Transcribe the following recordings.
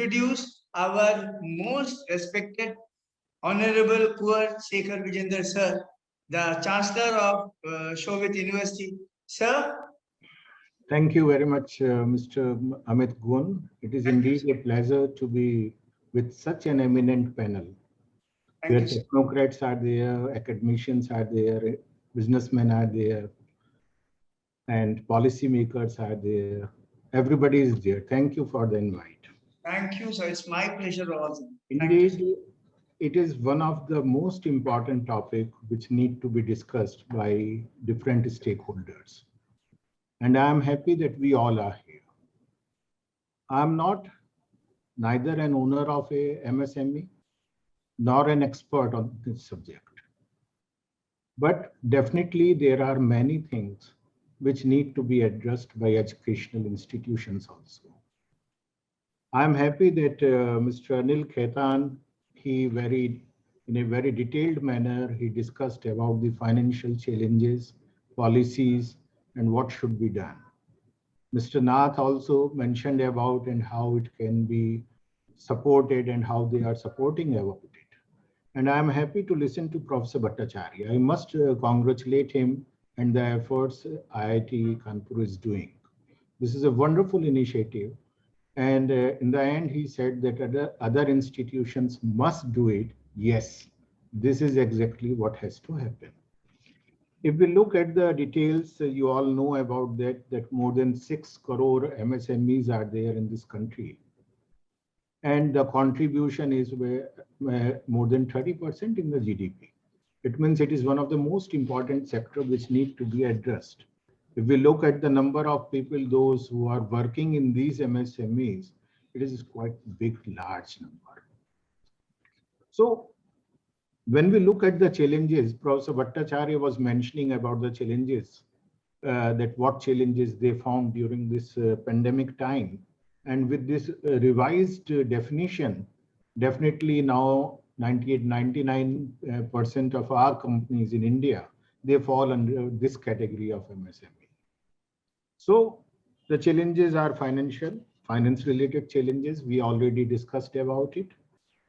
introduce our most respected Honorable Kuwar Shekhar Vijender sir, the Chancellor of Shobit University. Sir, Thank you very much, Mr. Amit Gun. It is indeed a pleasure to be with such an eminent panel, thank where you, sir. technocrats are there, academicians are there, businessmen are there, and policymakers are there. Everybody is there. Thank you for the invite. Thank you, sir. It's my pleasure also. Thank you, sir. Indeed, it is one of the most important topics which need to be discussed by different stakeholders. And I am happy that we all are here. I am not neither an owner of a MSME nor an expert on this subject. But definitely there are many things which need to be addressed by educational institutions also. I'm happy that Mr. Anil Khaitan, in a very detailed manner, he discussed about the financial challenges, policies, and what should be done. Mr. Nath also mentioned about and how it can be supported and how they are supporting about it. And I'm happy to listen to Professor Bhattacharya. I must congratulate him and the efforts IIT Kanpur is doing. This is a wonderful initiative. And in the end, he said that other institutions must do it. Yes, this is exactly what has to happen. If we look at the details, you all know about that more than 6 crore MSMEs are there in this country. And the contribution is more than 30% in the GDP. It means it is one of the most important sectors which need to be addressed. If we look at the number of people, those who are working in these MSMEs, it is quite big, large number. So when we look at the challenges, Professor Bhattacharya was mentioning about the challenges, that what challenges they found during this pandemic time. And with this revised definition, definitely now 99% of our companies in India, they fall under this category of MSME. So the challenges are finance related challenges. We already discussed about it.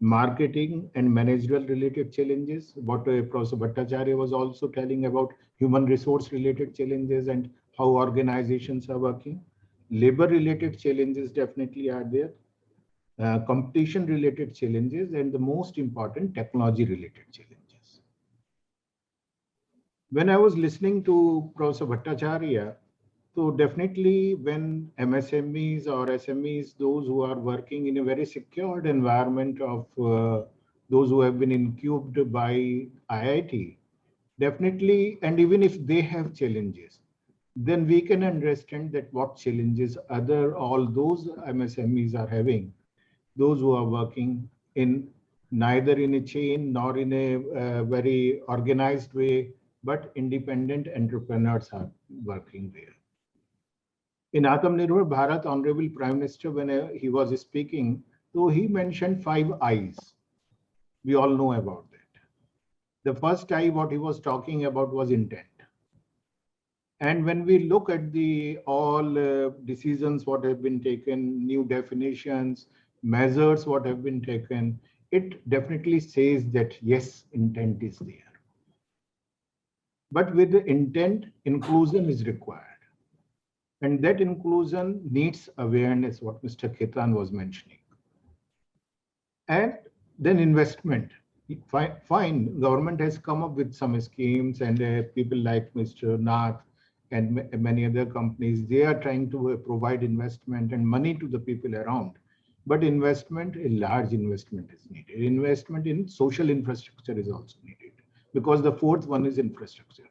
Marketing and managerial related challenges. What Professor Bhattacharya was also telling about human resource related challenges and how organizations are working. Labor related challenges definitely are there. Competition related challenges, and the most important, technology related challenges. When I was listening to Professor Bhattacharya, so definitely when MSMEs or SMEs, those who are working in a very secured environment of those who have been incubed by IIT, definitely, and even if they have challenges, then we can understand that what challenges all those MSMEs are having, those who are working in neither in a chain nor in a very organized way, but independent entrepreneurs are working there. In Atmanirbhar Bharat, Honorable Prime Minister, when he was speaking, so he mentioned 5 I's. We all know about that. The first I, what he was talking about was intent. And when we look at the all decisions, what have been taken, new definitions, measures, what have been taken, it definitely says that yes, intent is there. But with the intent, inclusion is required. And that inclusion needs awareness, what Mr. Khaitan was mentioning. And then investment. Fine, government has come up with some schemes, and people like Mr. Nath and many other companies, they are trying to provide investment and money to the people around. But investment, a large investment is needed. Investment in social infrastructure is also needed, because the fourth one is infrastructure.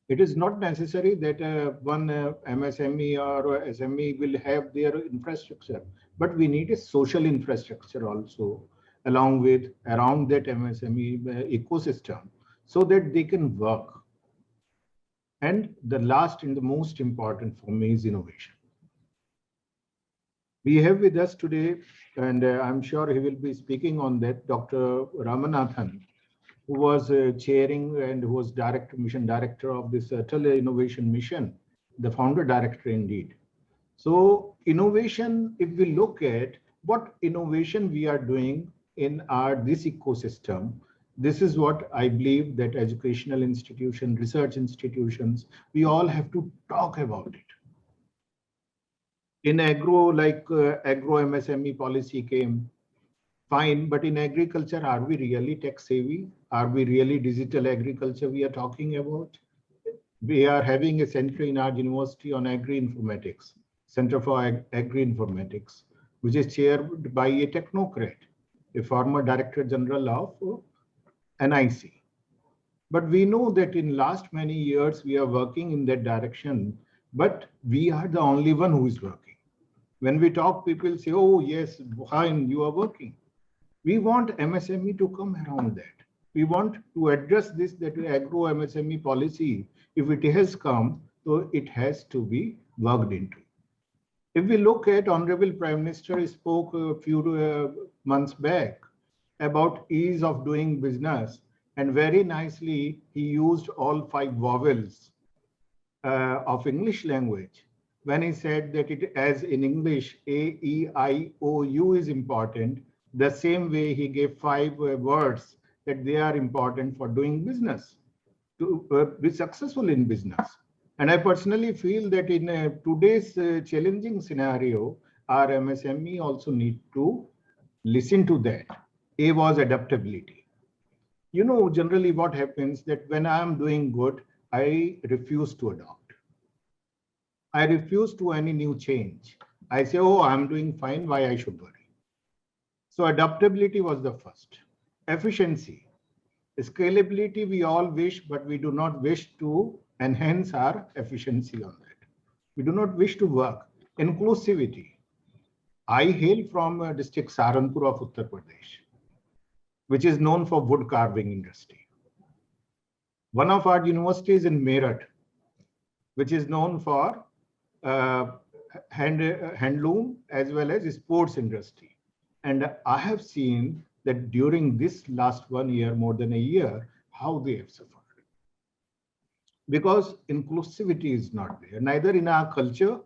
It is not necessary that one MSME or SME will have their infrastructure, but we need a social infrastructure also around that MSME ecosystem, so that they can work. And the last and the most important for me is innovation. We have with us today, and I'm sure he will be speaking on that, Dr. Ramanathan, who was chairing and who was mission director of this Tele Innovation Mission, the founder director indeed. So innovation, if we look at, what innovation we are doing in this ecosystem. This is what I believe that educational institutions, research institutions, we all have to talk about it. In agro, like agro MSME policy came, fine, but in agriculture, are we really tech savvy? Are we really digital agriculture we are talking about? We are having a center in our university on agri-informatics, Center for Agri-Informatics, which is chaired by a technocrat, a former Director General of NIC. But we know that in last many years, we are working in that direction, but we are the only one who is working. When we talk, people say, oh, yes, fine, you are working. We want MSME to come around that. We want to address this, that agro MSME policy, if it has come, so it has to be worked into. If we look at Honorable Prime Minister spoke a few months back about ease of doing business, and very nicely he used all 5 vowels of English language when he said that it, as in English, A, E, I, O, U is important. The same way he gave 5 words that they are important for doing business, to be successful in business. And I personally feel that in today's challenging scenario, our MSME also need to listen to that. A was adaptability. You know, generally what happens that when I am doing good, I refuse to adopt. I refuse to any new change. I say, oh, I'm doing fine, why I should worry? So adaptability was the first. Efficiency. Scalability we all wish, but we do not wish to enhance our efficiency on that. We do not wish to work. Inclusivity. I hail from district Saharanpur of Uttar Pradesh, which is known for wood carving industry. One of our universities in Meerut, which is known for handloom as well as sports industry. And I have seen that during this last 1 year, more than a year, how they have suffered. Because inclusivity is not there, neither in our culture,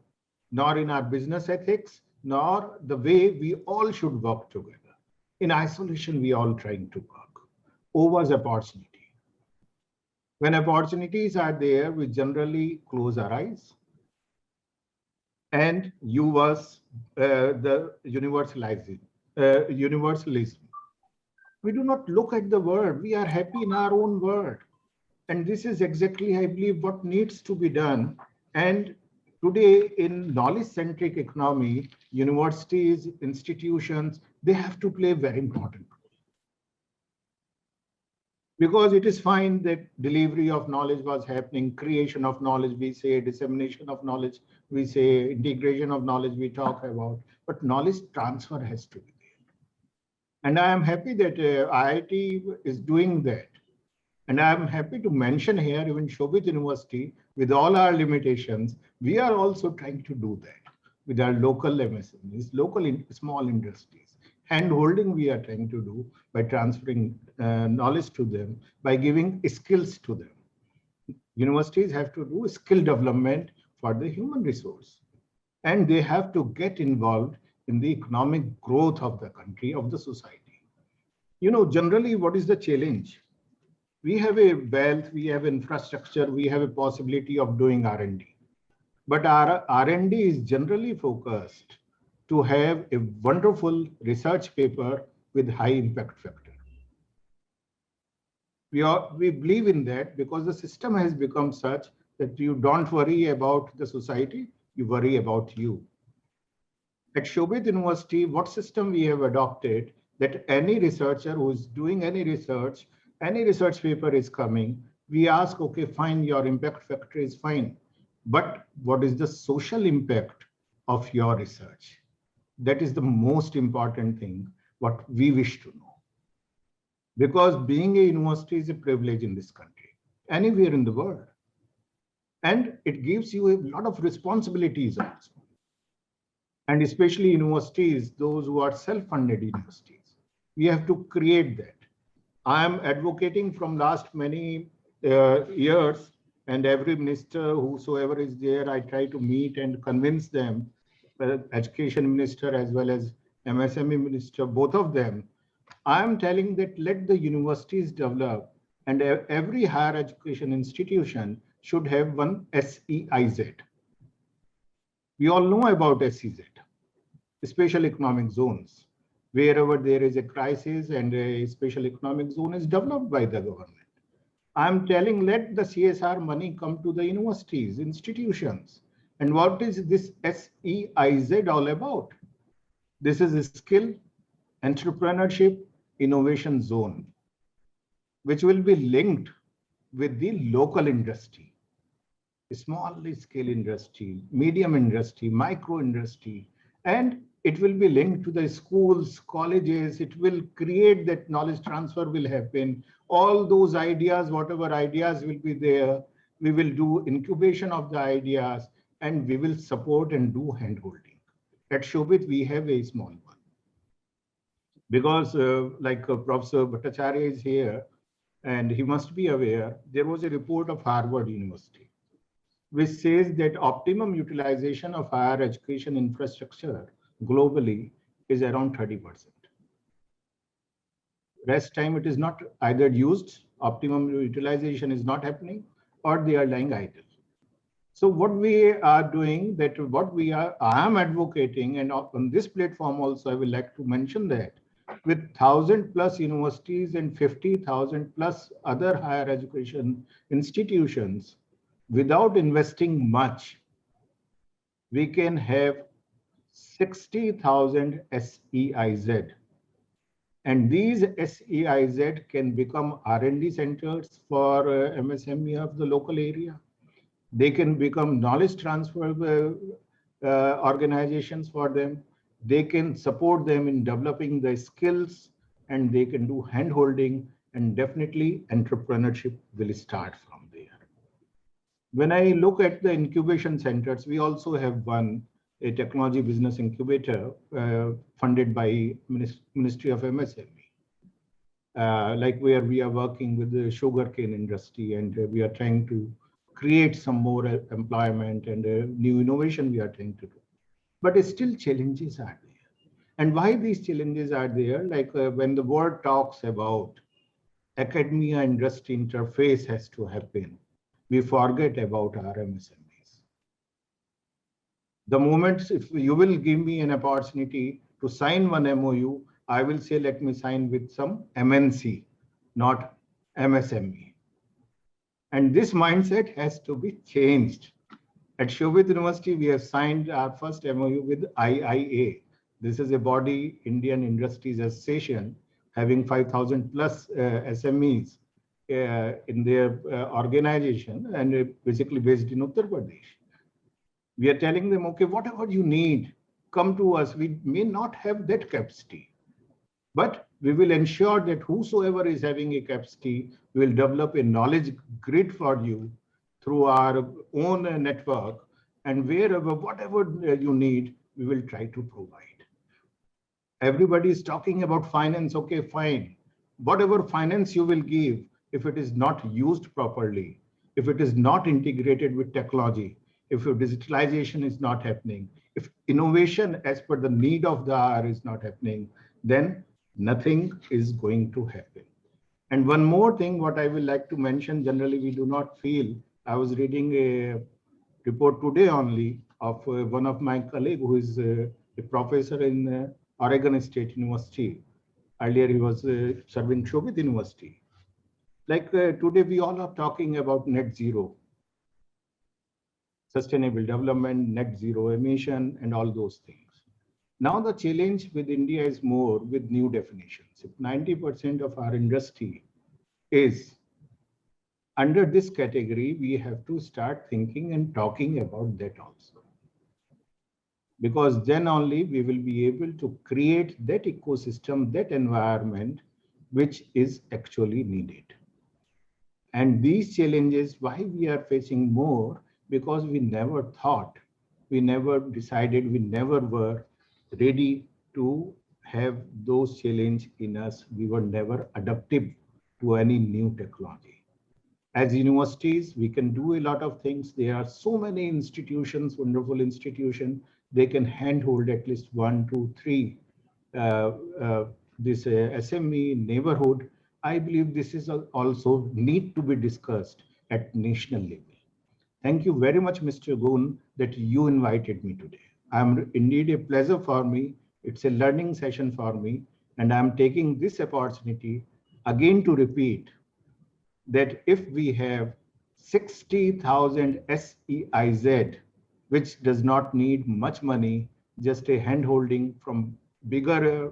nor in our business ethics, nor the way we all should work together. In isolation, we all trying to work. O was opportunity. When opportunities are there, we generally close our eyes. And U was the universalism. We do not look at the world. We are happy in our own world. And this is exactly, I believe, what needs to be done. And today in knowledge-centric economy, universities, institutions, they have to play a very important role. Because it is fine that delivery of knowledge was happening, creation of knowledge, we say, dissemination of knowledge, we say, integration of knowledge, we talk about, but knowledge transfer has to be there. And I am happy that IIT is doing that. And I am happy to mention here, even Shobhit University, with all our limitations, we are also trying to do that with our local MSMEs, local small industries. Hand-holding we are trying to do by transferring knowledge to them, by giving skills to them. Universities have to do skill development for the human resource. And they have to get involved in the economic growth of the country, of the society. You know, generally, what is the challenge? We have a wealth, we have infrastructure, we have a possibility of doing R&D. But our R&D is generally focused to have a wonderful research paper with high impact factor. We believe in that because the system has become such that you don't worry about the society, you worry about you. At Shobhit University, what system we have adopted that any researcher who is doing any research paper is coming, we ask, okay, fine, your impact factor is fine. But what is the social impact of your research? That is the most important thing, what we wish to know. Because being a university is a privilege in this country, anywhere in the world. And it gives you a lot of responsibilities also. And especially universities, those who are self-funded universities, we have to create that. I am advocating from last many years, and every minister, whosoever is there, I try to meet and convince them, education minister as well as MSME Minister, both of them, I am telling that let the universities develop, and every higher education institution should have one SEIZ. We all know about SEZ, special economic zones. Wherever there is a crisis and a special economic zone is developed by the government. I'm telling let the CSR money come to the universities, institutions. And what is this SEIZ all about? This is a skill, entrepreneurship, innovation zone, which will be linked with the local industry, small scale industry, medium industry, micro industry, and it will be linked to the schools, colleges. It will create that knowledge transfer will happen. All those ideas, whatever ideas will be there, we will do incubation of the ideas and we will support and do handholding. At Shobhit, we have a small one. Because Professor Bhattacharya is here and he must be aware, there was a report of Harvard University which says that optimum utilization of higher education infrastructure globally is around 30%. Rest time it is not either used, optimum utilization is not happening, or they are lying idle. So what we are doing, I am advocating, and on this platform also I would like to mention that with 1,000+ universities and 50,000+ other higher education institutions, without investing much, we can have 60,000 SEIZ. And these SEIZ can become R&D centers for MSME of the local area. They can become knowledge transfer organizations for them. They can support them in developing the skills, and they can do hand-holding, and definitely entrepreneurship will start from there. When I look at the incubation centers, we also have one, a technology business incubator funded by Ministry of MSME. Like where we are working with the sugarcane industry, and we are trying to create some more employment and new innovation we are trying to do. But still challenges are there. And why these challenges are there? Like when the world talks about academia industry interface has to happen, we forget about our MSMEs. The moment if you will give me an opportunity to sign one MOU, I will say, let me sign with some MNC, not MSME. And this mindset has to be changed. At Shobhit University, we have signed our first MOU with IIA. This is a body, Indian Industries Association, having 5,000+ SMEs in their organization, and basically based in Uttar Pradesh. We are telling them, okay, whatever you need, come to us. We may not have that capacity, but we will ensure that whosoever is having a capacity, we will develop a knowledge grid for you through our own network, and wherever, whatever you need, we will try to provide. Everybody is talking about finance. Okay, fine. Whatever finance you will give, if it is not used properly, if it is not integrated with technology, if your digitalization is not happening, if innovation as per the need of the hour is not happening, then nothing is going to happen. And one more thing, what I will like to mention, generally we do not feel, I was reading a report today only of one of my colleagues who is a professor in Oregon State University. Earlier he was serving Shobhit University. Like today we all are talking about net zero, sustainable development, net zero emission, and all those things. Now the challenge with India is more with new definitions. If 90% of our industry is under this category, we have to start thinking and talking about that also. Because then only we will be able to create that ecosystem, that environment, which is actually needed. And these challenges, why we are facing more, because we never thought, we never decided, we never were ready to have those challenges in us. We were never adaptive to any new technology. As universities, we can do a lot of things. There are so many institutions, wonderful institutions, they can handhold at least 1, 2, 3 this SME neighborhood, I believe this is also need to be discussed at national level. Thank you very much, Mr. Goon, that you invited me today. I'm indeed a pleasure for me. It's a learning session for me, and I'm taking this opportunity again to repeat that if we have 60,000 SEIZ, which does not need much money, just a hand holding from bigger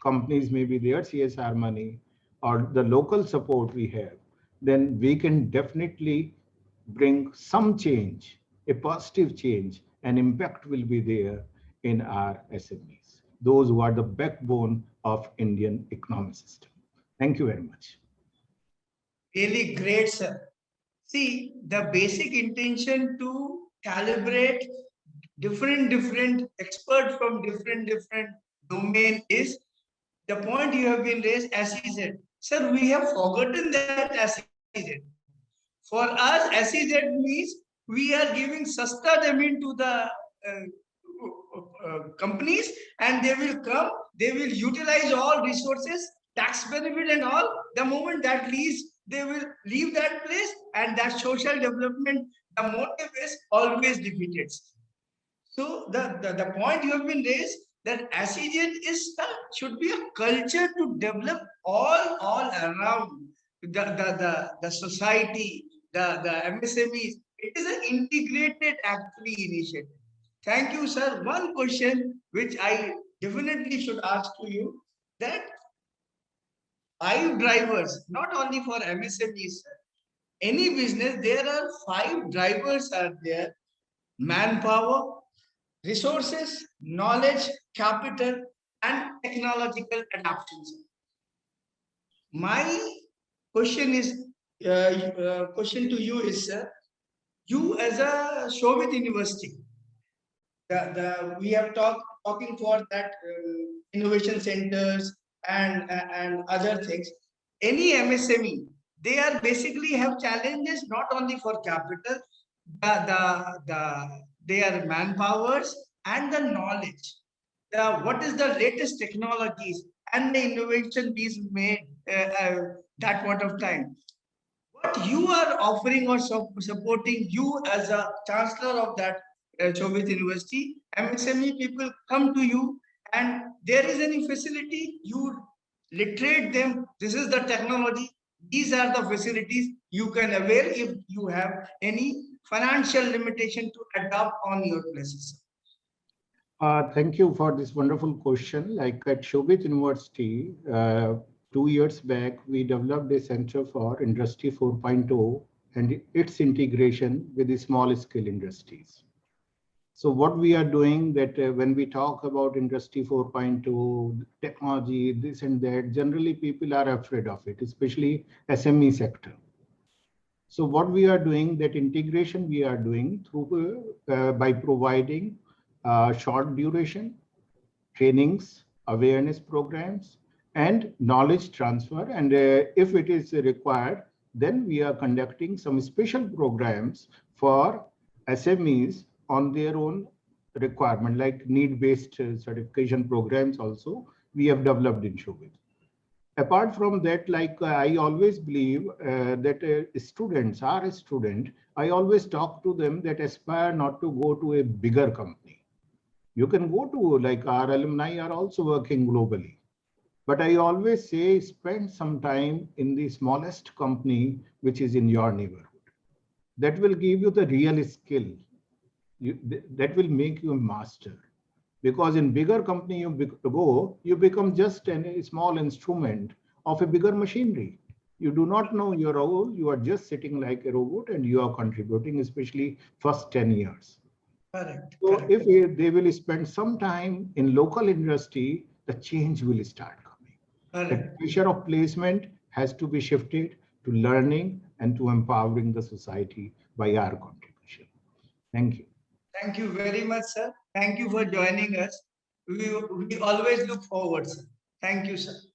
companies, maybe their CSR money or the local support we have, then we can definitely bring some change, a positive change, and impact will be there in our SMEs, those who are the backbone of Indian economic system. Thank you very much. Really great, sir. See, the basic intention to calibrate different experts from different domain is the point you have been raised, SEZ. Sir, we have forgotten that SEZ. For us, SEZ means we are giving sasta jamin to the companies, and they will come, they will utilize all resources, tax benefit and all. The moment that leaves, they will leave that place, and that social development, the motive is always defeated. So the point you have been raised, that SEZ should be a culture to develop all around the society, the MSMEs. It is an integrated actually initiative. Thank you, sir. One question which I definitely should ask to you, that 5 drivers, not only for MSMEs, sir. Any business, there are 5 drivers are there: manpower, resources, knowledge, capital, and technological adaptations. My question is, question to you is, sir, you as a Shobit University, we have talking for that innovation centers and other things. Any MSME, they are basically have challenges not only for capital, their manpowers and the knowledge. What is the latest technologies and the innovation being made that point of time? What you are offering or supporting, you as a chancellor of that Shobit University, MSME people come to you, and there is any facility, you literate them. This is the technology. These are the facilities you can avail if you have any financial limitation to adopt on your places. Thank you for this wonderful question. Like at Shobit University, 2 years back, we developed a Center for Industry 4.0 and its integration with the small scale industries. So what we are doing that when we talk about Industry 4.0, technology, this and that, generally people are afraid of it, especially SME sector. So what we are doing, that integration we are doing through by providing short duration trainings, awareness programs, and knowledge transfer. And if it is required, then we are conducting some special programs for SMEs on their own requirement, like need-based certification programs also we have developed in Shobit. Apart from that, like I always believe that students are a student, I always talk to them that aspire not to go to a bigger company. You can go to, like our alumni are also working globally. But I always say spend some time in the smallest company which is in your neighborhood. That will give you the real skill. That will make you a master. Because in bigger company you become just a small instrument of a bigger machinery. You do not know your role. You are just sitting like a robot and you are contributing, especially first 10 years. Correct. So correct. if they will spend some time in local industry, the change will start coming. Correct. The pressure of placement has to be shifted to learning and to empowering the society by our contribution. Thank you. Thank you very much, sir. Thank you for joining us. We always look forward, sir. Thank you, sir.